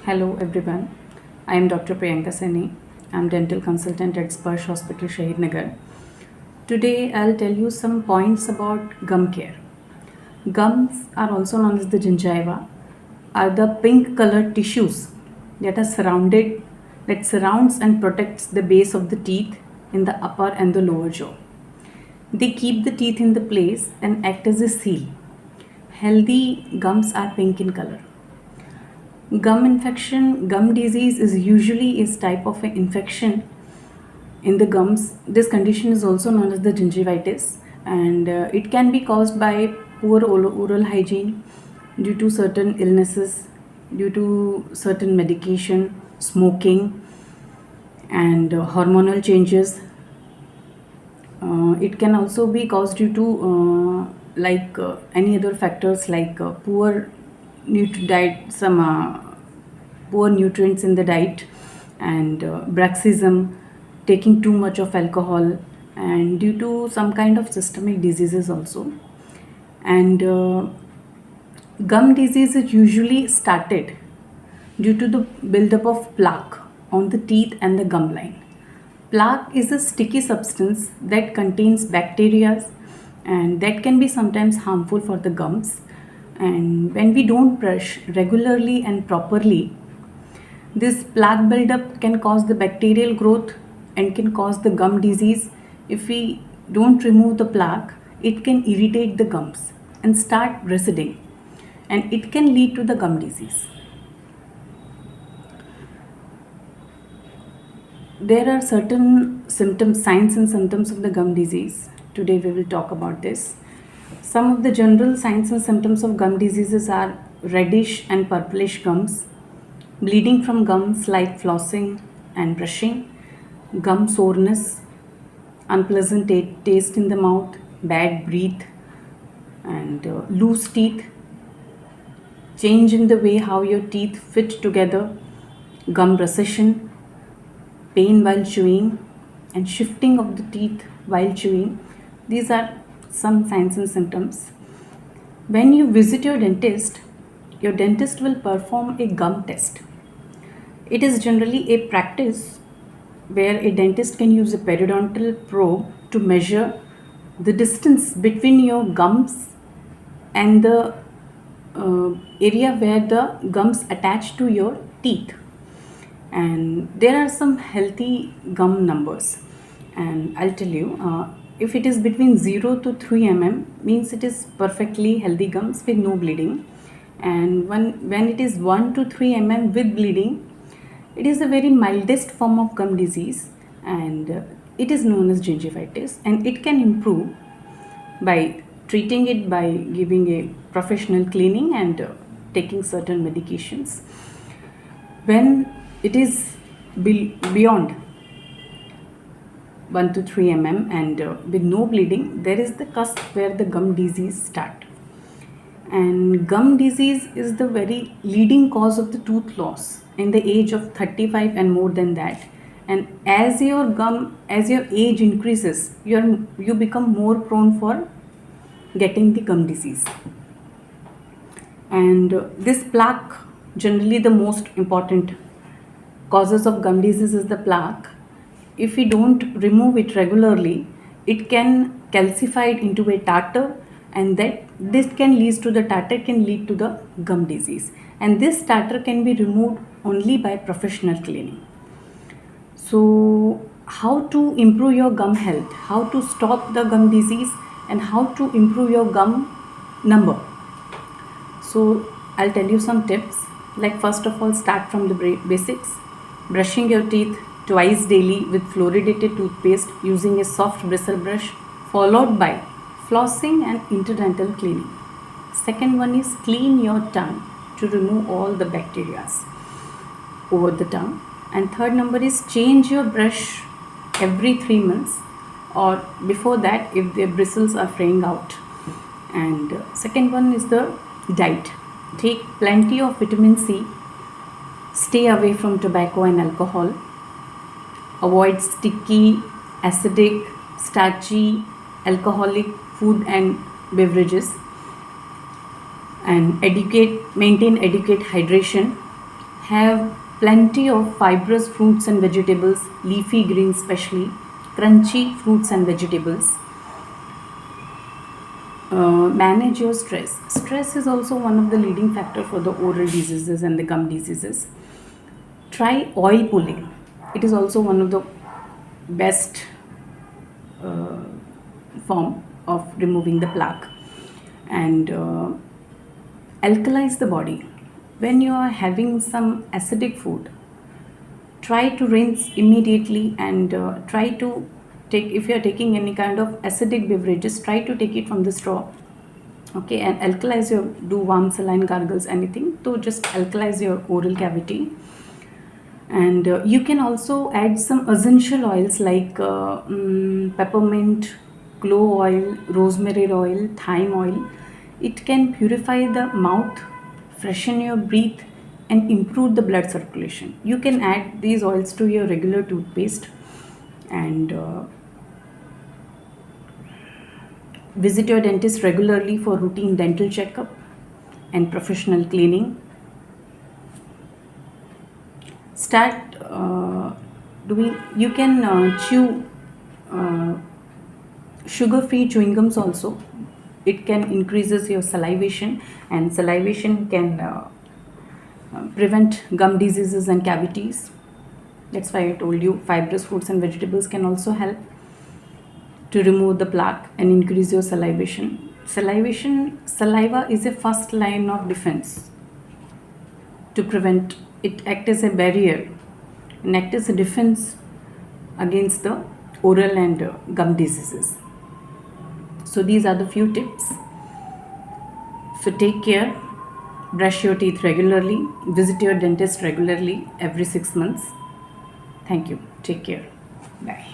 Hello everyone. I am Dr. Priyanka Saini. I am dental consultant at Sparsh Hospital, Shahid Nagar. Today I'll tell you some points about gum care. Gums are also known as the gingiva, are the pink colored tissues that are surrounded that surrounds and protects the base of the teeth in the upper and the lower jaw. They keep the teeth in the place and act as a seal. Healthy gums are pink in color. Gum infection, gum disease is usually a type of an infection in the gums. This condition is also known as the gingivitis, and it can be caused by poor oral hygiene, due to certain illnesses, due to certain medication, smoking, and hormonal changes. It can also be caused due to any other factors like poor diet, some poor nutrients in the diet, and bruxism, taking too much of alcohol, and due to some kind of systemic diseases also. And gum disease is usually started due to the buildup of plaque on the teeth and the gum line. Plaque is a sticky substance that contains bacteria, and that can be sometimes harmful for the gums. And when we don't brush regularly and properly, this plaque buildup can cause the bacterial growth and can cause the gum disease. If we don't remove the plaque, it can irritate the gums and start residing, and it can lead to the gum disease. There are certain symptoms, signs and symptoms of the gum disease. Today we will talk about this. Some of the general signs and symptoms of gum diseases are reddish and purplish gums, bleeding from gums like flossing and brushing, gum soreness, unpleasant taste in the mouth, bad breath, and loose teeth, change in the way how your teeth fit together, gum recession, pain while chewing, and shifting of the teeth while chewing. These are some signs and symptoms. When you visit your dentist will perform a gum test. It is generally a practice where a dentist can use a periodontal probe to measure the distance between your gums and the area where the gums attach to your teeth. And there are some healthy gum numbers, and I'll tell you, if it is between 0 to 3 means it is perfectly healthy gums with no bleeding, and when it is 1 to 3 with bleeding, it is the very mildest form of gum disease, and it is known as gingivitis, and it can improve by treating it by giving a professional cleaning and taking certain medications. When it is beyond 1 to 3 and with no bleeding, there is the cusp where the gum disease start. And gum disease is the very leading cause of the tooth loss in the age of 35 and more than that. And as your age increases, you become more prone for getting the gum disease. And this plaque, generally the most important causes of gum disease is the plaque. If we don't remove it regularly, it can calcify into a tartar, and this can lead to the gum disease. And this tartar can be removed only by professional cleaning. So, how to improve your gum health, how to stop the gum disease, and how to improve your gum number. So, I'll tell you some tips. Like, first of all, start from the basics. Brushing your teeth twice daily with fluoridated toothpaste using a soft bristle brush, followed by flossing and interdental cleaning. Second one is clean your tongue to remove all the bacteria over the tongue. And third number is change your brush every 3 months, or before that if the bristles are fraying out. And second one is the diet. Take plenty of vitamin C. Stay away from tobacco and alcohol. Avoid sticky, acidic, starchy, alcoholic food and beverages. And maintain adequate hydration. Have plenty of fibrous fruits and vegetables, leafy greens especially, crunchy fruits and vegetables. Manage your stress. Stress is also one of the leading factor for the oral diseases and the gum diseases. Try oil pulling. It is also one of the best form of removing the plaque. And alkalize the body. When you are having some acidic food, try to rinse immediately and try to take, if you are taking any kind of acidic beverages, try to take it from the straw. Okay, and alkalize your, do warm saline gargles, anything to just alkalize your oral cavity. And you can also add some essential oils like peppermint, clove oil, rosemary oil, thyme oil. It can purify the mouth, freshen your breath, and improve the blood circulation. You can add these oils to your regular toothpaste. And visit your dentist regularly for routine dental checkup and professional cleaning. Start doing, you can chew sugar free chewing gums also. It can increases your salivation, and salivation can prevent gum diseases and cavities. That's why I told you fibrous fruits and vegetables can also help to remove the plaque and increase your salivation. Saliva is a first line of defense to prevent, it act as a barrier and act as a defense against the oral and gum diseases. So these are the few tips. So take care, brush your teeth regularly, visit your dentist regularly every 6 months. Thank you. Take care. Bye.